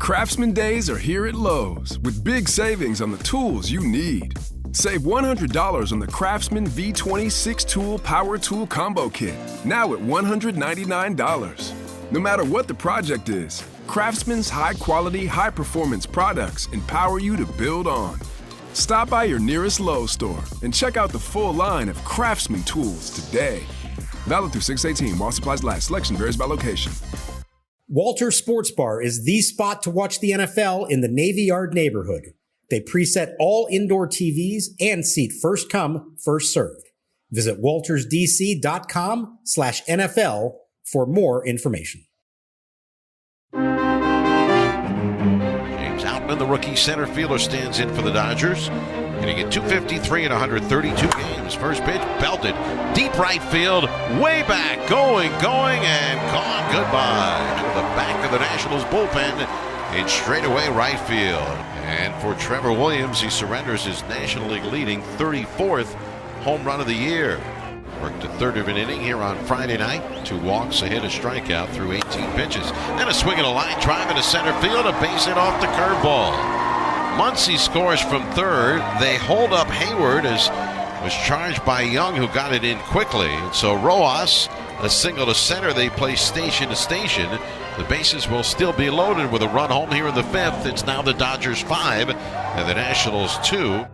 Craftsman Days are here at Lowe's with big savings on the tools you need. Save $100 on the Craftsman V20 6-tool power tool combo kit, now at $199. No matter what the project is, Craftsman's high-quality, high-performance products empower you to build on. Stop by your nearest Lowe's store and check out the full line of Craftsman tools today. Valid through 6/18 while supplies last. Selection varies by location. Walters Sports Bar is the spot to watch the NFL in the Navy Yard neighborhood. They preset all indoor TVs and seat first come, first served. Visit waltersdc.com/NFL for more information. James Outman, the rookie center fielder, stands in for the Dodgers. Hitting at .253 in 132 games. First pitch belted. Deep right field. Way back. Going, and gone. Goodbye. Into the back of the Nationals bullpen in straightaway right field. And for Trevor Williams, he surrenders his National League leading 34th home run of the year. Worked a third of an inning here on Friday night. 2 walks, a hit, a strikeout through 18 pitches. And a swing and a line drive into center field. A base hit off the curveball. Muncy scores from third. They hold up Hayward as was charged by Young, who got it in quickly. And so Rojas, a single to center. They play station to station. The bases will still be loaded with a run home here in the 5th. It's now the Dodgers 5 and the Nationals 2.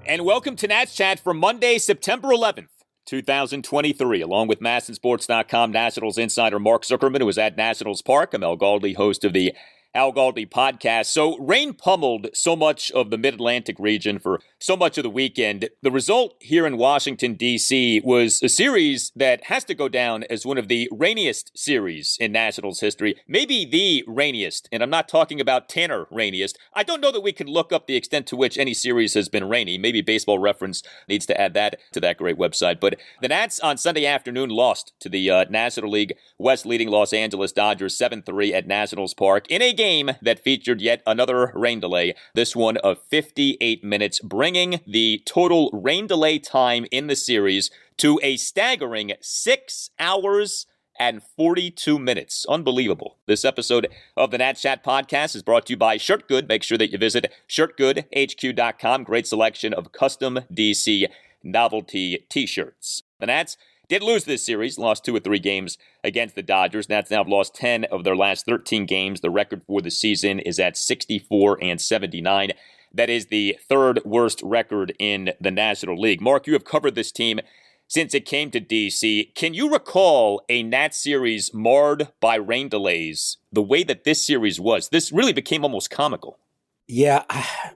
And welcome to Nats Chat for Monday, September 11th. 2023, along with MASNsports.com Nationals insider Mark Zuckerman, who is at Nationals Park. I'm Al Galdi, host of the Al Galdi podcast. So rain pummeled so much of the Mid-Atlantic region for so much of the weekend. The result here in Washington, D.C. was a series that has to go down as one of the rainiest series in Nationals history, maybe the rainiest. And I'm not talking about Tanner rainiest. I don't know that we can look up the extent to which any series has been rainy. Maybe Baseball Reference needs to add that to that great website. But the Nats on Sunday afternoon lost to the National League West leading Los Angeles Dodgers 7-3 at Nationals Park in a game that featured yet another rain delay, this one of 58 minutes, bringing the total rain delay time in the series to a staggering 6 hours and 42 minutes. Unbelievable. This episode of the Nat Chat podcast is brought to you by Shirtgood. Make sure that you visit shirtgoodhq.com. Great selection of custom DC novelty t-shirts. The Nats did lose this series, lost 2 or 3 games against the Dodgers. Nats now have lost 10 of their last 13 games. The record for the season is at 64-79. That is the 3rd worst record in the National League. Mark, you have covered this team since it came to D.C. Can you recall a Nats series marred by rain delays the way that this series was? This really became almost comical. Yeah,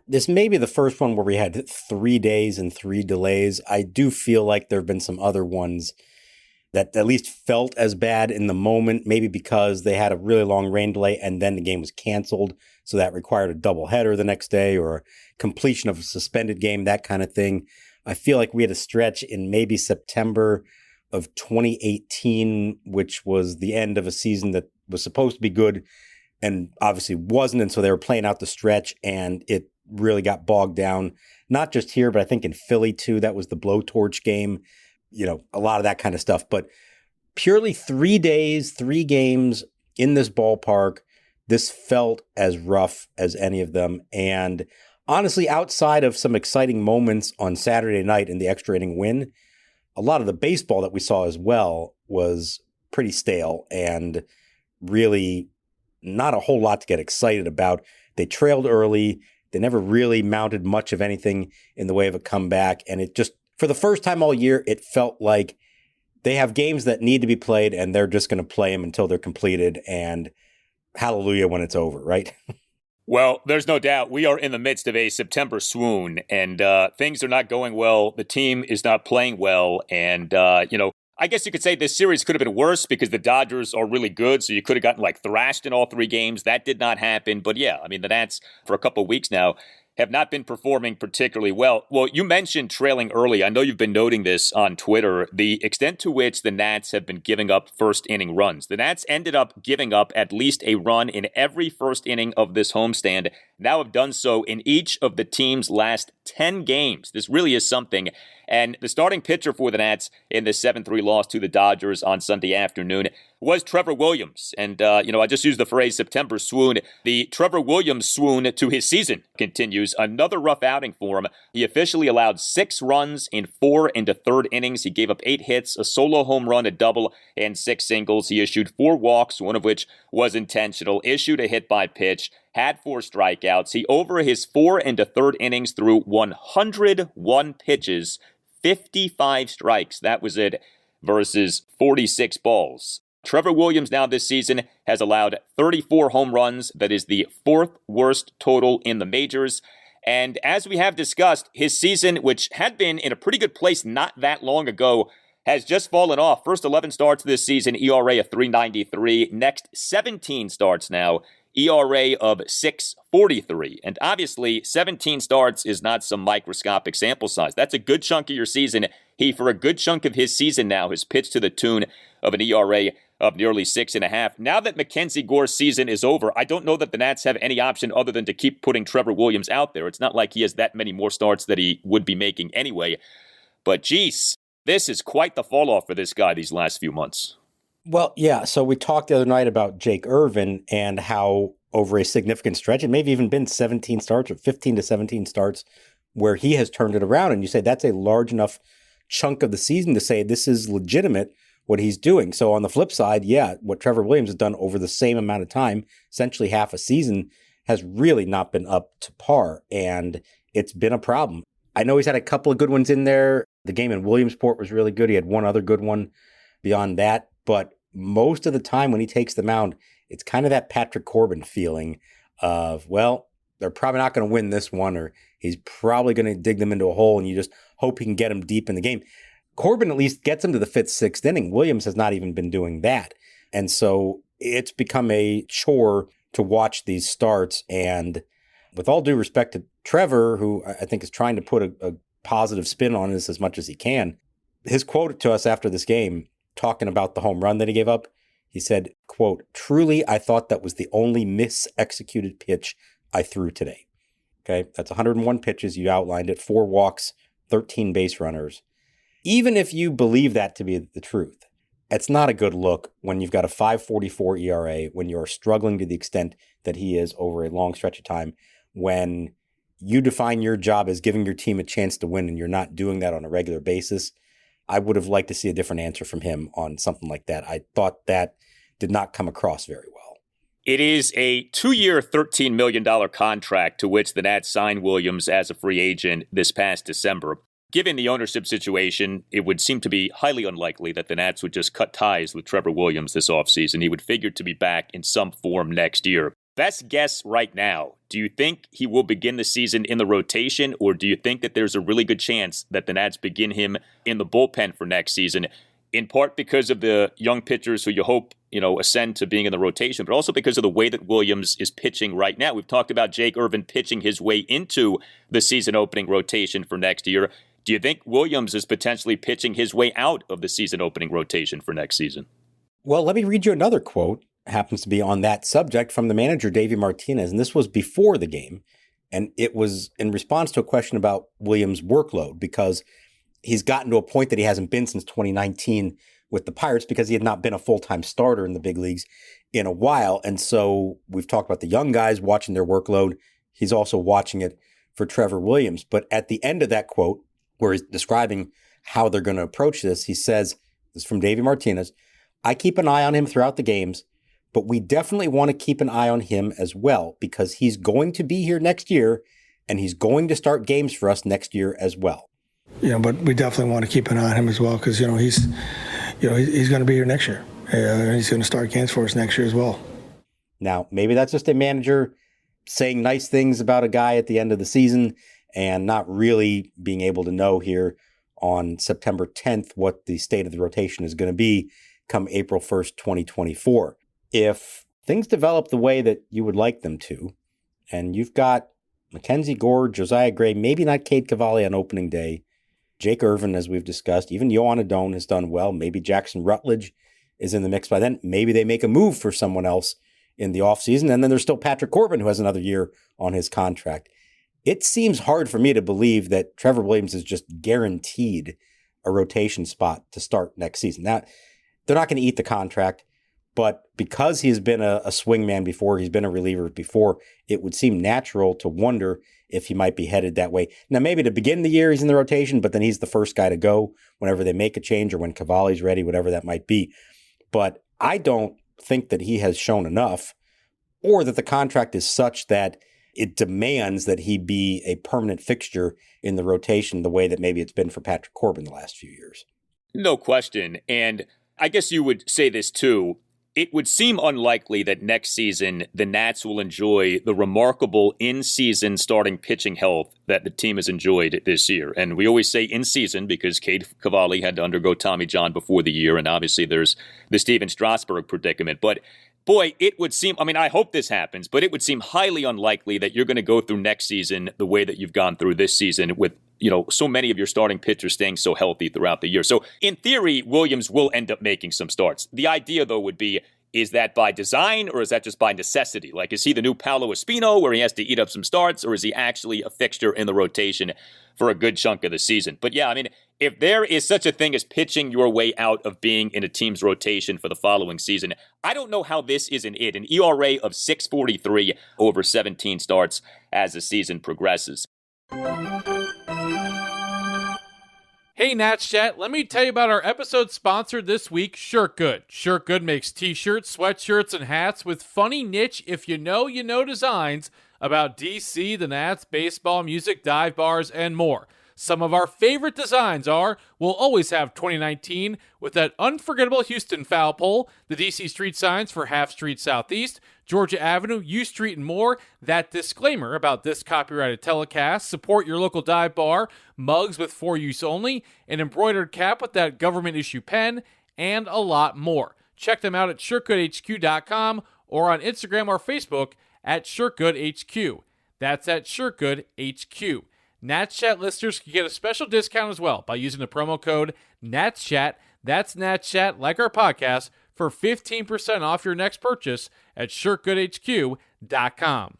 this may be the first one where we had 3 days and 3 delays. I do feel like there have been some other ones that at least felt as bad in the moment, maybe because they had a really long rain delay and then the game was canceled. So that required a doubleheader the next day or a completion of a suspended game, that kind of thing. I feel like we had a stretch in maybe September of 2018, which was the end of a season that was supposed to be good and obviously wasn't. And so they were playing out the stretch and it really got bogged down, not just here, but I think in Philly too. That was the blowtorch game, a lot of that kind of stuff. But purely 3 days, 3 games in this ballpark, this felt as rough as any of them. And honestly, outside of some exciting moments on Saturday night in the extra inning win, a lot of the baseball that we saw as well was pretty stale and really not a whole lot to get excited about. They trailed early. They never really mounted much of anything in the way of a comeback. And it just, for the first time all year, it felt like they have games that need to be played and they're just going to play them until they're completed. And hallelujah when it's over, right? Well, there's no doubt we are in the midst of a September swoon and things are not going well. The team is not playing well. And, I guess you could say this series could have been worse because the Dodgers are really good. So you could have gotten thrashed in all 3 games. That did not happen. But yeah, the Nats for a couple of weeks now have not been performing particularly well. Well, you mentioned trailing early. I know you've been noting this on Twitter, the extent to which the Nats have been giving up first inning runs. The Nats ended up giving up at least a run in every first inning of this homestand. Now have done so in each of the team's last 10 games. This really is something. And the starting pitcher for the Nats in the 7-3 loss to the Dodgers on Sunday afternoon was Trevor Williams. And, I just used the phrase September swoon. The Trevor Williams swoon to his season continues. Another rough outing for him. He officially allowed 6 runs in 4 and a third innings. He gave up 8 hits, a solo home run, a double, and 6 singles. He issued 4 walks, one of which was intentional, issued a hit by pitch, had 4 strikeouts. He, over his 4 and a third innings, threw 101 pitches, 55 strikes. That was it, versus 46 balls. Trevor Williams now this season has allowed 34 home runs. That is the 4th worst total in the majors. And as we have discussed, his season, which had been in a pretty good place not that long ago, has just fallen off. First 11 starts this season, ERA of 3.93. Next 17 starts now, ERA of 6.43. And obviously, 17 starts is not some microscopic sample size. That's a good chunk of your season. He, for a good chunk of his season now, has pitched to the tune of an ERA of nearly 6.5. Now that Mackenzie Gore's season is over, I don't know that the Nats have any option other than to keep putting Trevor Williams out there. It's not like he has that many more starts that he would be making anyway. But geez, this is quite the fall off for this guy these last few months. Well, yeah. So we talked the other night about Jake Irvin and how over a significant stretch, it may have even been 17 starts or 15 to 17 starts where he has turned it around. And you say that's a large enough chunk of the season to say this is legitimate what he's doing. So on the flip side, yeah, what Trevor Williams has done over the same amount of time, essentially half a season, has really not been up to par. And it's been a problem. I know he's had a couple of good ones in there. The game in Williamsport was really good. He had one other good one beyond that. But most of the time when he takes the mound, it's kind of that Patrick Corbin feeling of, well, they're probably not going to win this one, or he's probably going to dig them into a hole, and you just hope he can get them deep in the game. Corbin at least gets him to the 5th, 6th inning. Williams has not even been doing that. And so it's become a chore to watch these starts. And with all due respect to Trevor, who I think is trying to put a positive spin on this as much as he can, his quote to us after this game, talking about the home run that he gave up, he said, quote, "Truly, I thought that was the only mis-executed pitch I threw today." Okay, that's 101 pitches. You outlined it, 4 walks, 13 base runners. Even if you believe that to be the truth, it's not a good look when you've got a 5.44 ERA, when you're struggling to the extent that he is over a long stretch of time, when you define your job as giving your team a chance to win and you're not doing that on a regular basis. I would have liked to see a different answer from him on something like that. I thought that did not come across very well. It is a 2-year, $13 million contract to which the Nats signed Williams as a free agent this past December. Given the ownership situation, it would seem to be highly unlikely that the Nats would just cut ties with Trevor Williams this offseason. He would figure to be back in some form next year. Best guess right now, do you think he will begin the season in the rotation, or do you think that there's a really good chance that the Nats begin him in the bullpen for next season, in part because of the young pitchers who you hope, ascend to being in the rotation, but also because of the way that Williams is pitching right now? We've talked about Jake Irvin pitching his way into the season opening rotation for next year. Do you think Williams is potentially pitching his way out of the season opening rotation for next season? Well, let me read you another quote. Happens to be on that subject from the manager, Davey Martinez. And this was before the game. And it was in response to a question about Williams' workload, because he's gotten to a point that he hasn't been since 2019 with the Pirates, because he had not been a full-time starter in the big leagues in a while. And so we've talked about the young guys watching their workload. He's also watching it for Trevor Williams. But at the end of that quote, where he's describing how they're going to approach this, he says, this is from Davey Martinez, "I keep an eye on him throughout the games, but we definitely want to keep an eye on him as well, because he's going to be here next year and he's going to start games for us next year as well." But we definitely want to keep an eye on him as well, because he's going to be here next year. He's going to start games for us next year as well. Now, maybe that's just a manager saying nice things about a guy at the end of the season and not really being able to know here on September 10th what the state of the rotation is going to be come April 1st, 2024. If things develop the way that you would like them to, and you've got Mackenzie Gore, Josiah Gray, maybe not Cade Cavalli on opening day, Jake Irvin, as we've discussed, even Yohan Adone has done well. Maybe Jackson Rutledge is in the mix by then. Maybe they make a move for someone else in the offseason. And then there's still Patrick Corbin, who has another year on his contract. It seems hard for me to believe that Trevor Williams is just guaranteed a rotation spot to start next season. Now, they're not going to eat the contract. But because he's been a swing man before, he's been a reliever before, it would seem natural to wonder if he might be headed that way. Now, maybe to begin the year, he's in the rotation, but then he's the first guy to go whenever they make a change or when Cavalli's ready, whatever that might be. But I don't think that he has shown enough, or that the contract is such that it demands that he be a permanent fixture in the rotation the way that maybe it's been for Patrick Corbin the last few years. No question. And I guess you would say this too. It would seem unlikely that next season the Nats will enjoy the remarkable in-season starting pitching health that the team has enjoyed this year. And we always say in-season because Cade Cavalli had to undergo Tommy John before the year, and obviously there's the Steven Strasburg predicament. But boy, it would seem, I hope this happens, but it would seem highly unlikely that you're going to go through next season the way that you've gone through this season with, so many of your starting pitchers staying so healthy throughout the year. So in theory, Williams will end up making some starts. The idea, though, would be, is that by design or is that just by necessity? Like, is he the new Paolo Espino where he has to eat up some starts, or is he actually a fixture in the rotation for a good chunk of the season? But yeah, if there is such a thing as pitching your way out of being in a team's rotation for the following season, I don't know how this isn't it. An ERA of 6.43 over 17 starts as the season progresses. Hey Nats Chat, let me tell you about our episode sponsored this week, ShirtGood. ShirtGood makes t-shirts, sweatshirts, and hats with funny niche, if you know designs about DC, the Nats, baseball, music, dive bars, and more. Some of our favorite designs are, we'll always have 2019 with that unforgettable Houston foul pole, the DC street signs for Half Street Southeast, Georgia Avenue, U Street, and more, that disclaimer about this copyrighted telecast, support your local dive bar, mugs with for use only, an embroidered cap with that government issue pen, and a lot more. Check them out at shirtgoodhq.com or on Instagram or Facebook at shirtgoodhq. That's at shirtgoodhq. Nats Chat listeners can get a special discount as well by using the promo code NATSCHAT, that's Nats Chat like our podcast, for 15% off your next purchase at shirtgoodhq.com.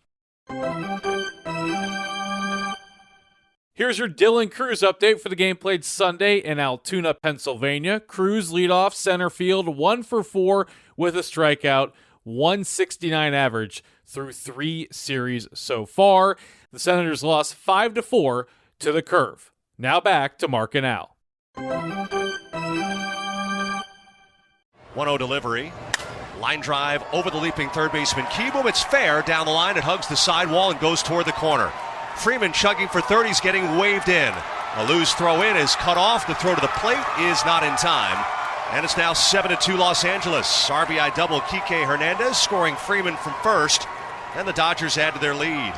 Here's your Dylan Cruz update for the game played Sunday in Altoona, Pennsylvania. Cruz lead off center field, 1 for 4 with a strikeout, 169 average through 3 series so far. The Senators lost 5-4 to the Curve. Now back to Mark and Al. 1-0 delivery. Line drive over the leaping third baseman Kieboom. It's fair. Down the line, it hugs the sidewall and goes toward the corner. Freeman chugging for third. He's getting waved in. A loose throw in is cut off. The throw to the plate is not in time. And it's now 7-2 Los Angeles. RBI double Kike Hernandez scoring Freeman from first. And the Dodgers add to their lead.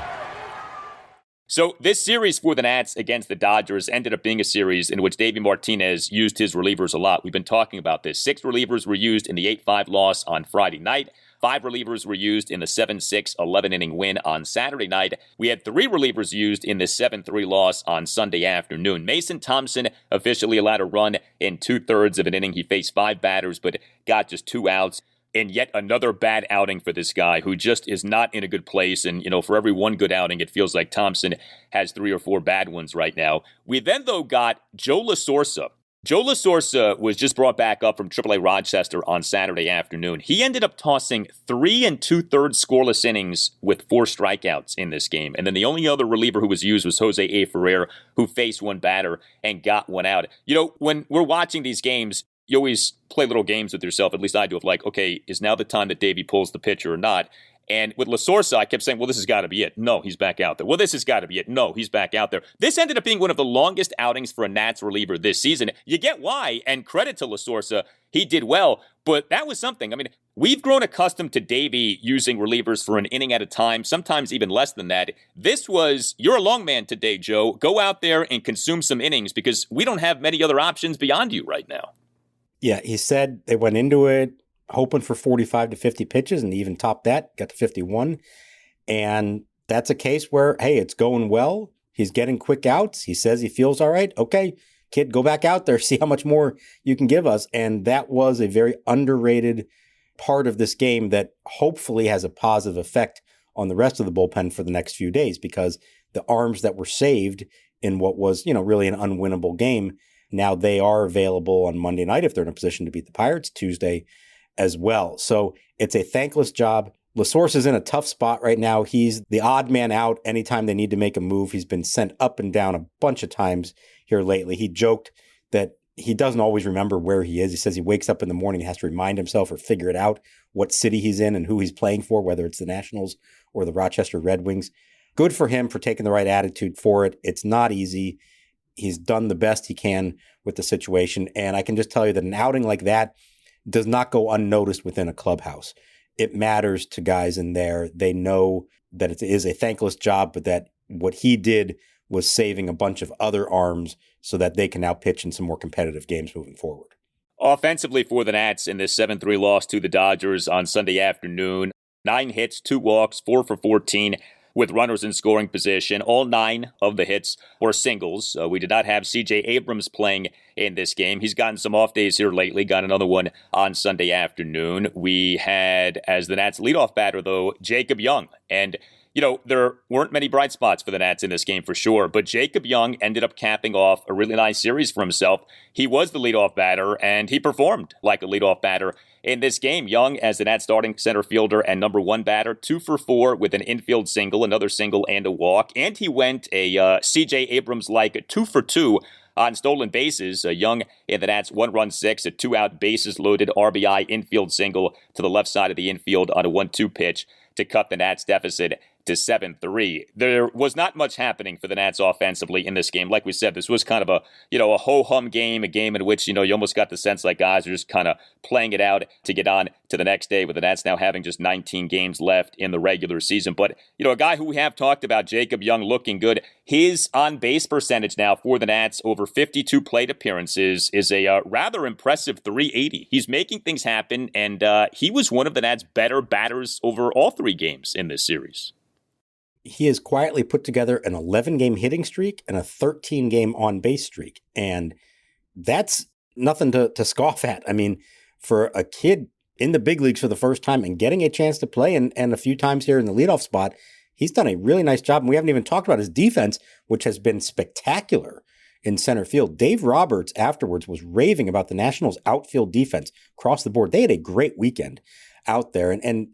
So this series for the Nats against the Dodgers ended up being a series in which Davey Martinez used his relievers a lot. We've been talking about this. 6 relievers were used in the 8-5 loss on Friday night. 5 relievers were used in the 7-6 11-inning win on Saturday night. We had 3 relievers used in the 7-3 loss on Sunday afternoon. Mason Thompson officially allowed a run in 2/3 of an inning. He faced 5 batters, but got just 2 outs. And yet another bad outing for this guy who just is not in a good place. And, for every one good outing, it feels like Thompson has 3 or 4 bad ones right now. We then, though, got Joe LaSorsa. Joe LaSorsa was just brought back up from AAA Rochester on Saturday afternoon. He ended up tossing 3 2/3 scoreless innings with 4 strikeouts in this game. And then the only other reliever who was used was Jose A. Ferrer, who faced 1 batter and got 1 out. When we're watching these games, you always play little games with yourself, at least I do, of like, okay, is now the time that Davey pulls the pitcher or not? And with LaSorsa, I kept saying, well, this has got to be it. No, he's back out there. Well, this has got to be it. No, he's back out there. This ended up being one of the longest outings for a Nats reliever this season. You get why, and credit to LaSorsa, he did well, but that was something. We've grown accustomed to Davey using relievers for an inning at a time, sometimes even less than that. This was, you're a long man today, Joe. Go out there and consume some innings because we don't have many other options beyond you right now. Yeah, he said they went into it hoping for 45 to 50 pitches and even topped that, got to 51. And that's a case where, hey, it's going well. He's getting quick outs. He says he feels all right. Okay, kid, go back out there, see how much more you can give us. And that was a very underrated part of this game that hopefully has a positive effect on the rest of the bullpen for the next few days, because the arms that were saved in what was, really an unwinnable game, now they are available on Monday night if they're in a position to beat the Pirates, Tuesday as well. So it's a thankless job. LaSorsa is in a tough spot right now. He's the odd man out anytime they need to make a move. He's been sent up and down a bunch of times here lately. He joked that he doesn't always remember where he is. He says he wakes up in the morning, he has to remind himself or figure it out what city he's in and who he's playing for, whether it's the Nationals or the Rochester Red Wings. Good for him for taking the right attitude for it. It's not easy. He's done the best he can with the situation. And I can just tell you that an outing like that does not go unnoticed within a clubhouse. It matters to guys in there. They know that it is a thankless job, but that what he did was saving a bunch of other arms so that they can now pitch in some more competitive games moving forward. Offensively for the Nats in this 7-3 loss to the Dodgers on Sunday afternoon, 9 hits, 2 walks, 4 for 14 with runners in scoring position. All 9 of the hits were singles. We did not have C.J. Abrams playing in this game. He's gotten some off days here lately, got another one on Sunday afternoon. We had, as the Nats leadoff batter, though, Jacob Young. And there weren't many bright spots for the Nats in this game for sure, but Jacob Young ended up capping off a really nice series for himself. He was the leadoff batter, and he performed like a leadoff batter in this game. Young, as the Nats starting center fielder and number 1 batter, 2 for 4 with an infield single, another single, and a walk. And he went a C.J. Abrams-like 2 for 2 on stolen bases. Young in the Nats 1-run 6, a 2-out bases loaded RBI infield single to the left side of the infield on a 1-2 pitch to cut the Nats deficit to 7-3. There was not much happening for the Nats offensively in this game. Like we said, this was kind of a ho-hum game, a game in which, you almost got the sense like guys are just kind of playing it out to get on to the next day, with the Nats now having just 19 games left in the regular season. But, a guy who we have talked about, Jacob Young, looking good. His on-base percentage now for the Nats over 52 plate appearances is a rather impressive 380. He's making things happen, and he was one of the Nats' better batters over all 3 games in this series. He has quietly put together an 11-game hitting streak and a 13-game on-base streak. And that's nothing to scoff at. I mean, for a kid in the big leagues for the first time and getting a chance to play and a few times here in the leadoff spot, he's done a really nice job. And we haven't even talked about his defense, which has been spectacular in center field. Dave Roberts afterwards was raving about the Nationals' outfield defense across the board. They had a great weekend out there. And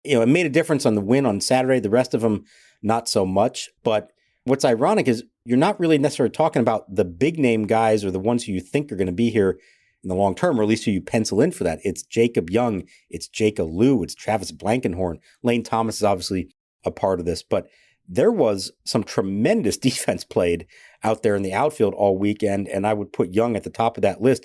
it made a difference on the win on Saturday. The rest of them, not so much. But what's ironic is you're not really necessarily talking about the big name guys or the ones who you think are going to be here in the long term, or at least who you pencil in for that. It's Jacob Young, it's Jacob Liu, it's Travis Blankenhorn. Lane Thomas is obviously a part of this, but there was some tremendous defense played out there in the outfield all weekend, and I would put Young at the top of that list.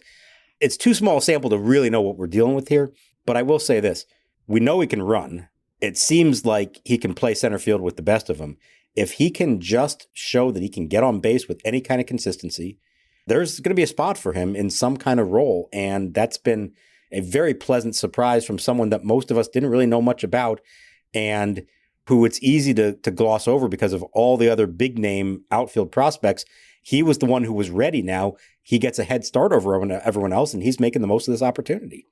It's too small a sample to really know what we're dealing with here, but I will say this. We know he can run. It seems like he can play center field with the best of them. If he can just show that he can get on base with any kind of consistency, there's going to be a spot for him in some kind of role. And that's been a very pleasant surprise from someone that most of us didn't really know much about and who it's easy to gloss over because of all the other big name outfield prospects. He was the one who was ready. Now he gets a head start over everyone else, and he's making the most of this opportunity.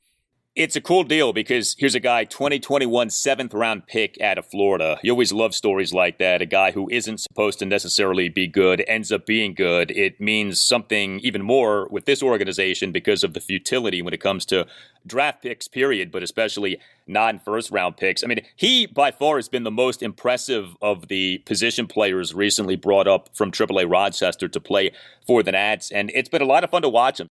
It's a cool deal because here's a guy, 2021 7th-round pick out of Florida. You always love stories like that. A guy who isn't supposed to necessarily be good ends up being good. It means something even more with this organization because of the futility when it comes to draft picks, period, but especially non-first-round picks. I mean, he by far has been the most impressive of the position players recently brought up from AAA Rochester to play for the Nats, and it's been a lot of fun to watch him.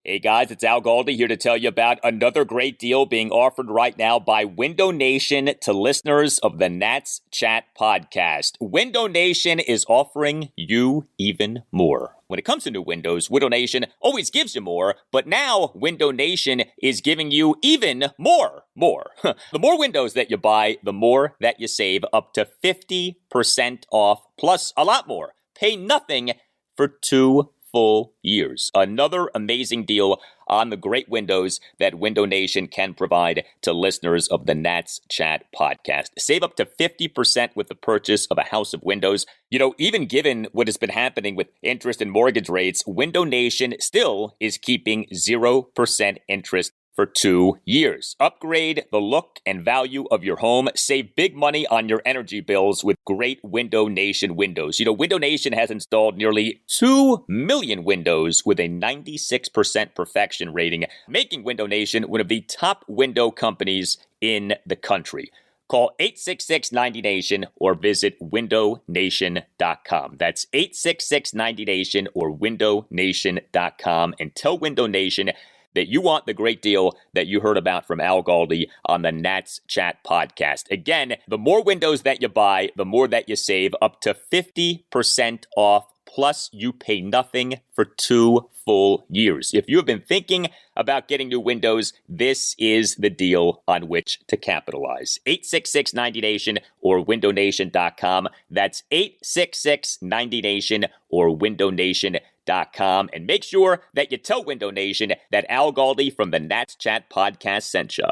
Hey guys, it's Al Galdi here to tell you about another great deal being offered right now by Window Nation to listeners of the Nats Chat podcast. Window Nation is offering you even more. When it comes to new windows, Window Nation always gives you more, but now Window Nation is giving you even more. The more windows that you buy, the more that you save, up to 50% off, plus a lot more. Pay nothing for 2 full years. Another amazing deal on the great windows that Window Nation can provide to listeners of the Nats Chat podcast. Save up to 50% with the purchase of a house of windows. Even given what has been happening with interest and mortgage rates, Window Nation still is keeping 0% interest for 2 years. Upgrade the look and value of your home. Save big money on your energy bills with great Window Nation windows. Window Nation has installed nearly 2 million windows with a 96% perfection rating, making Window Nation one of the top window companies in the country. Call 866-90NATION or visit windownation.com. That's 866-90NATION or windownation.com, and tell Window Nation that you want the great deal that you heard about from Al Galdi on the Nats Chat podcast. Again, the more windows that you buy, the more that you save, up to 50% off. Plus, you pay nothing for 2 full years. If you have been thinking about getting new windows, this is the deal on which to capitalize. 866-90NATION or windownation.com. That's 866-90NATION or windownation.com. And make sure that you tell Window Nation that Al Galdi from the Nats Chat podcast sent you.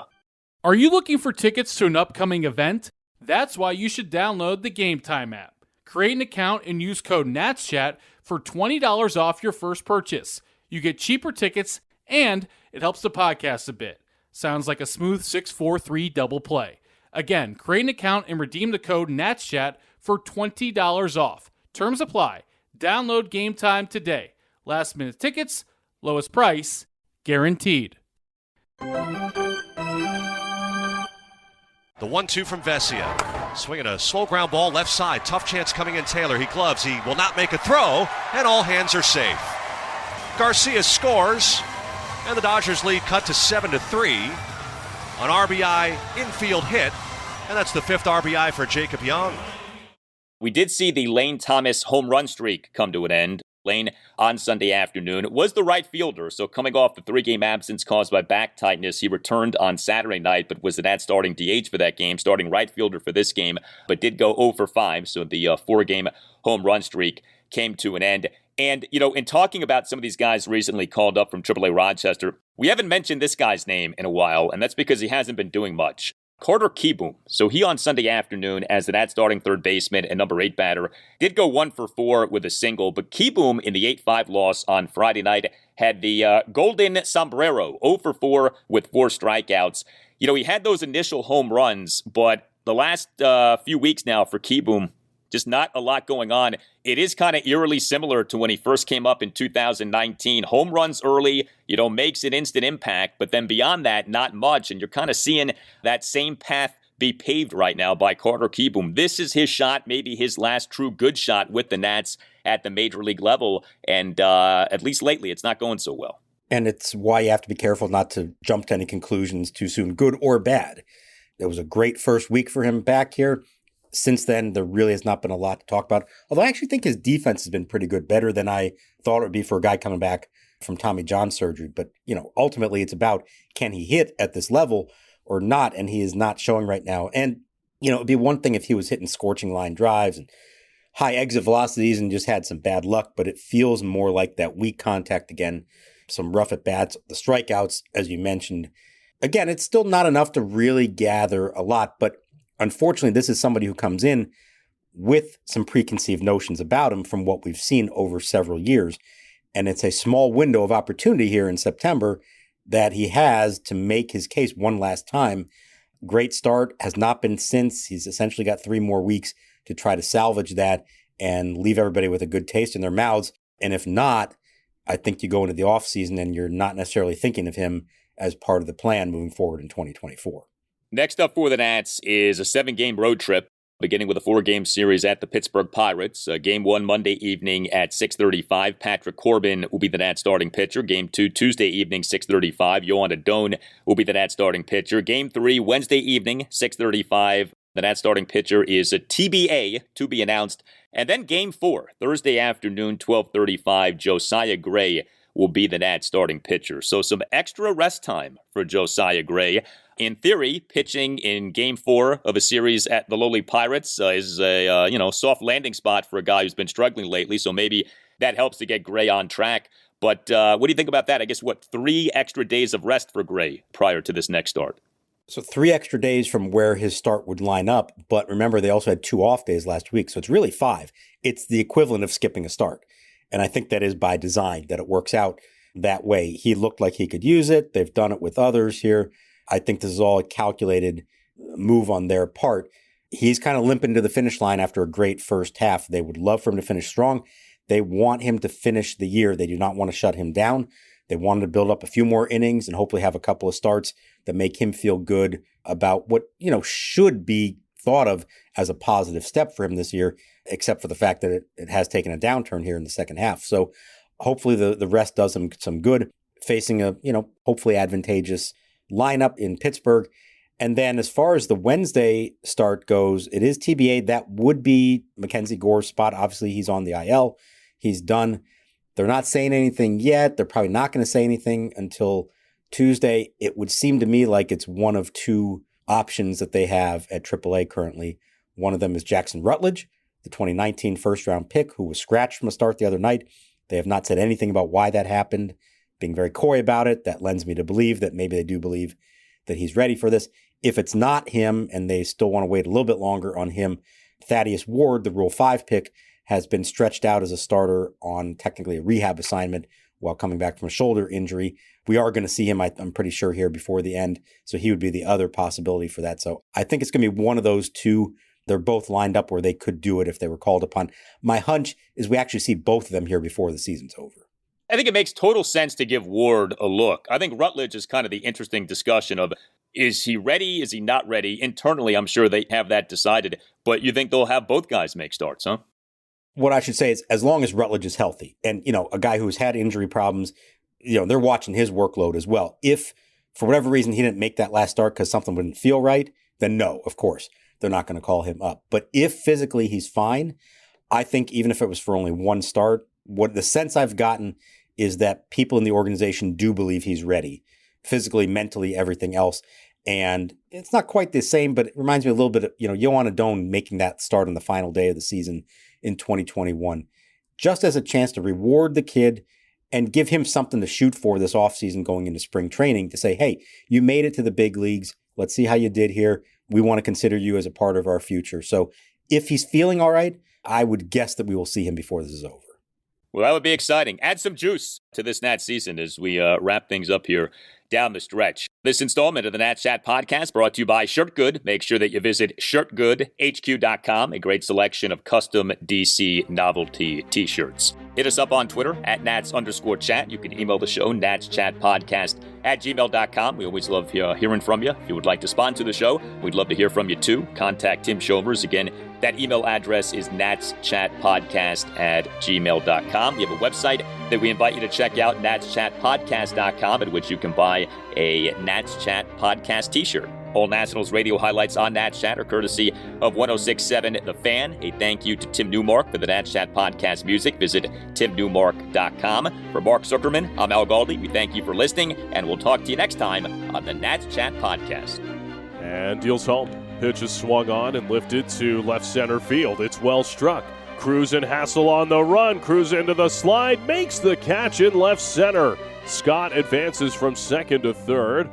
Are you looking for tickets to an upcoming event? That's why you should download the Game Time app. Create an account and use code NATSCHAT for $20 off your first purchase. You get cheaper tickets, and it helps the podcast a bit. Sounds like a smooth 6-4-3 double play. Again, create an account and redeem the code NATSCHAT for $20 off. Terms apply. Download Game Time today. Last minute tickets, lowest price, guaranteed. The 1-2 from Vesia. Swinging a slow ground ball left side. Tough chance coming in Taylor. He gloves. He will not make a throw, and all hands are safe. Garcia scores, and the Dodgers lead cut to 7-3. An RBI infield hit, and that's the 5th RBI for Jacob Young. We did see the Lane Thomas home run streak come to an end. Lane, on Sunday afternoon, was the right fielder, so coming off the 3-game absence caused by back tightness, he returned on Saturday night, but was the Nats starting DH for that game, starting right fielder for this game, but did go 0 for 5, so the 4-game home run streak came to an end. And, in talking about some of these guys recently called up from AAA Rochester, we haven't mentioned this guy's name in a while, and that's because he hasn't been doing much. Carter Kieboom. So he on Sunday afternoon, as the Nats starting third baseman and number 8 batter, did go 1 for 4 with a single, but Kieboom in the 8-5 loss on Friday night had the golden sombrero, 0 for 4 with 4 strikeouts. He had those initial home runs, but the last few weeks now for Kieboom, just not a lot going on. It is kind of eerily similar to when he first came up in 2019. Home runs early, makes an instant impact, but then beyond that, not much. And you're kind of seeing that same path be paved right now by Carter Kieboom. This is his shot, maybe his last true good shot with the Nats at the major league level. And at least lately, it's not going so well. And it's why you have to be careful not to jump to any conclusions too soon, good or bad. It was a great first week for him back here. Since then, there really has not been a lot to talk about. Although I actually think his defense has been pretty good, better than I thought it would be for a guy coming back from Tommy John surgery. But, ultimately it's about, can he hit at this level or not? And he is not showing right now. And, it'd be one thing if he was hitting scorching line drives and high exit velocities and just had some bad luck, but it feels more like that weak contact again, some rough at bats, the strikeouts, as you mentioned. Again, it's still not enough to really gather a lot, but unfortunately, this is somebody who comes in with some preconceived notions about him from what we've seen over several years. And it's a small window of opportunity here in September that he has to make his case one last time. Great start, has not been since. He's essentially got 3 more weeks to try to salvage that and leave everybody with a good taste in their mouths. And if not, I think you go into the offseason and you're not necessarily thinking of him as part of the plan moving forward in 2024. Next up for the Nats is a 7-game road trip, beginning with a 4-game series at the Pittsburgh Pirates. Game 1 Monday evening at 6:35. Patrick Corbin will be the Nats starting pitcher. Game 2 Tuesday evening, 6:35. Yohan Adon will be the Nats starting pitcher. Game 3 Wednesday evening, 6:35. The Nats starting pitcher is a TBA, to be announced. And then Game 4, Thursday afternoon, 12:35. Josiah Gray will be the Nats starting pitcher. So some extra rest time for Josiah Gray. In theory, pitching in Game 4 of a series at the lowly Pirates is a soft landing spot for a guy who's been struggling lately. So maybe that helps to get Gray on track. But what do you think about that? I guess, 3 extra days of rest for Gray prior to this next start? So 3 extra days from where his start would line up. But remember, they also had 2 off days last week. So it's really 5. It's the equivalent of skipping a start. And I think that is by design, that it works out that way. He looked like he could use it. They've done it with others here. I think this is all a calculated move on their part. He's kind of limping to the finish line after a great first half. They would love for him to finish strong. They want him to finish the year. They do not want to shut him down. They want him to build up a few more innings and hopefully have a couple of starts that make him feel good about what, should be thought of as a positive step for him this year, except for the fact that it has taken a downturn here in the second half. So hopefully the rest does him some good, facing a, hopefully advantageous lineup in Pittsburgh. And then as far as the Wednesday start goes, it is TBA. That would be Mackenzie Gore's spot. Obviously, he's on the IL. He's done. They're not saying anything yet. They're probably not going to say anything until Tuesday. It would seem to me like it's one of two options that they have at AAA currently. One of them is Jackson Rutledge, the 2019 first-round pick who was scratched from a start the other night. They have not said anything about why that happened, being very coy about it. That lends me to believe that maybe they do believe that he's ready for this. If it's not him and they still want to wait a little bit longer on him, Thaddeus Ward, the Rule 5 pick, has been stretched out as a starter on technically a rehab assignment while coming back from a shoulder injury. We are going to see him, I'm pretty sure, here before the end. So he would be the other possibility for that. So I think it's going to be one of those two. They're both lined up where they could do it if they were called upon. My hunch is we actually see both of them here before the season's over. I think it makes total sense to give Ward a look. I think Rutledge is kind of the interesting discussion of, is he ready? Is he not ready? Internally, I'm sure they have that decided. But you think they'll have both guys make starts, huh? What I should say is as long as Rutledge is healthy and, a guy who's had injury problems, they're watching his workload as well. If for whatever reason he didn't make that last start because something wouldn't feel right, then no, of course, they're not going to call him up. But if physically he's fine, I think even if it was for only one start, what the sense I've gotten is that people in the organization do believe he's ready, physically, mentally, everything else. And it's not quite the same, but it reminds me a little bit of, Yohan Adon making that start on the final day of the season in 2021, just as a chance to reward the kid and give him something to shoot for this offseason going into spring training to say, hey, you made it to the big leagues. Let's see how you did here. We want to consider you as a part of our future. So if he's feeling all right, I would guess that we will see him before this is over. Well, that would be exciting. Add some juice to this Nats season as we wrap things up here down the stretch. This installment of the Nats Chat podcast brought to you by Shirtgood. Make sure that you visit shirtgoodhq.com, a great selection of custom DC novelty t-shirts. Hit us up on Twitter at Nats_chat. You can email the show, natschatpodcast@gmail.com. We always love hearing from you. If you would like to sponsor the show, we'd love to hear from you too. Contact Tim Chalmers. Again, that email address is natschatpodcast@gmail.com. We have a website that we invite you to check out, natschatpodcast.com, at which you can buy a Nats Chat podcast t-shirt. All Nationals radio highlights on Nats Chat are courtesy of 106.7 The Fan. A thank you to Tim Newmark for the Nats Chat podcast music. Visit timnewmark.com. For Mark Zuckerman, I'm Al Galdi. We thank you for listening, and we'll talk to you next time on the Nats Chat podcast. And deals home. Pitch is swung on and lifted to left center field. It's well struck. Cruz and Hassel on the run. Cruz into the slide, makes the catch in left center. Scott advances from second to third.